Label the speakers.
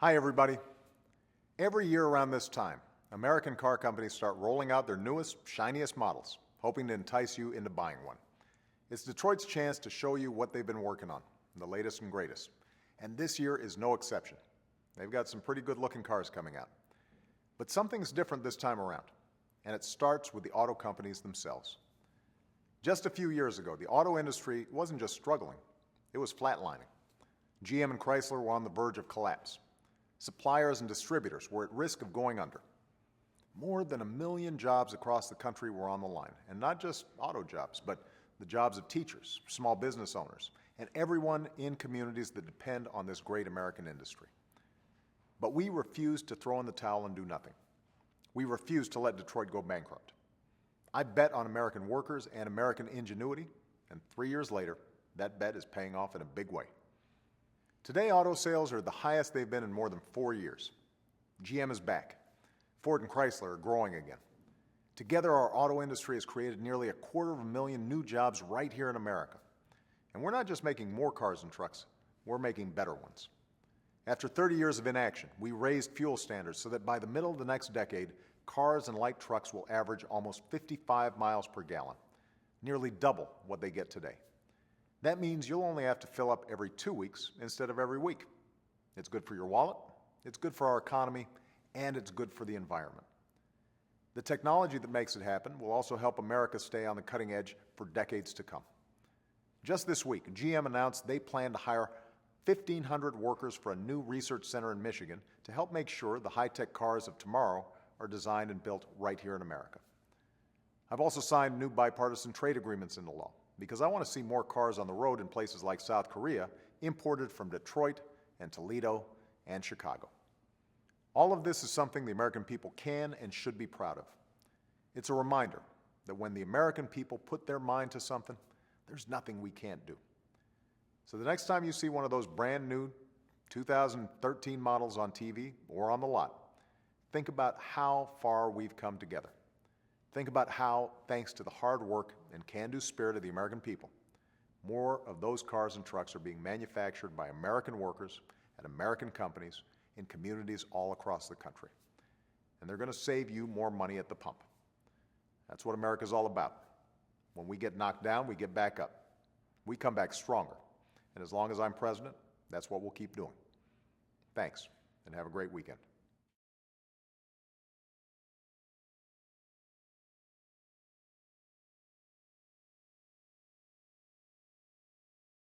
Speaker 1: Hi, everybody. Every year around this time, American car companies start rolling out their newest, shiniest models, hoping to entice you into buying one. It's Detroit's chance to show you what they've been working on, the latest and greatest. And this year is no exception. They've got some pretty good-looking cars coming out. But something's different this time around, and it starts with the auto companies themselves. Just a few years ago, the auto industry wasn't just struggling, it was flatlining. GM and Chrysler were on the verge of collapse. Suppliers and distributors were at risk of going under. More than 1 million jobs across the country were on the line, and not just auto jobs, but the jobs of teachers, small business owners, and everyone in communities that depend on this great American industry. But we refused to throw in the towel and do nothing. We refused to let Detroit go bankrupt. I bet on American workers and American ingenuity, and 3 years later, that bet is paying off in a big way. Today, auto sales are the highest they've been in more than 4 years. GM is back. Ford and Chrysler are growing again. Together, our auto industry has created nearly 250,000 new jobs right here in America. And we're not just making more cars and trucks, we're making better ones. After 30 years of inaction, we raised fuel standards so that by the middle of the next decade, cars and light trucks will average almost 55 miles per gallon, nearly double what they get today. That means you'll only have to fill up every 2 weeks instead of every week. It's good for your wallet, it's good for our economy, and it's good for the environment. The technology that makes it happen will also help America stay on the cutting edge for decades to come. Just this week, GM announced they plan to hire 1,500 workers for a new research center in Michigan to help make sure the high-tech cars of tomorrow are designed and built right here in America. I've also signed new bipartisan trade agreements into law, because I want to see more cars on the road in places like South Korea imported from Detroit and Toledo and Chicago. All of this is something the American people can and should be proud of. It's a reminder that when the American people put their mind to something, there's nothing we can't do. So the next time you see one of those brand new 2013 models on TV or on the lot, think about how far we've come together. Think about how, thanks to the hard work and can-do spirit of the American people, more of those cars and trucks are being manufactured by American workers at American companies in communities all across the country. And they're going to save you more money at the pump. That's what America's all about. When we get knocked down, we get back up. We come back stronger. And as long as I'm president, that's what we'll keep doing. Thanks, and have a great weekend.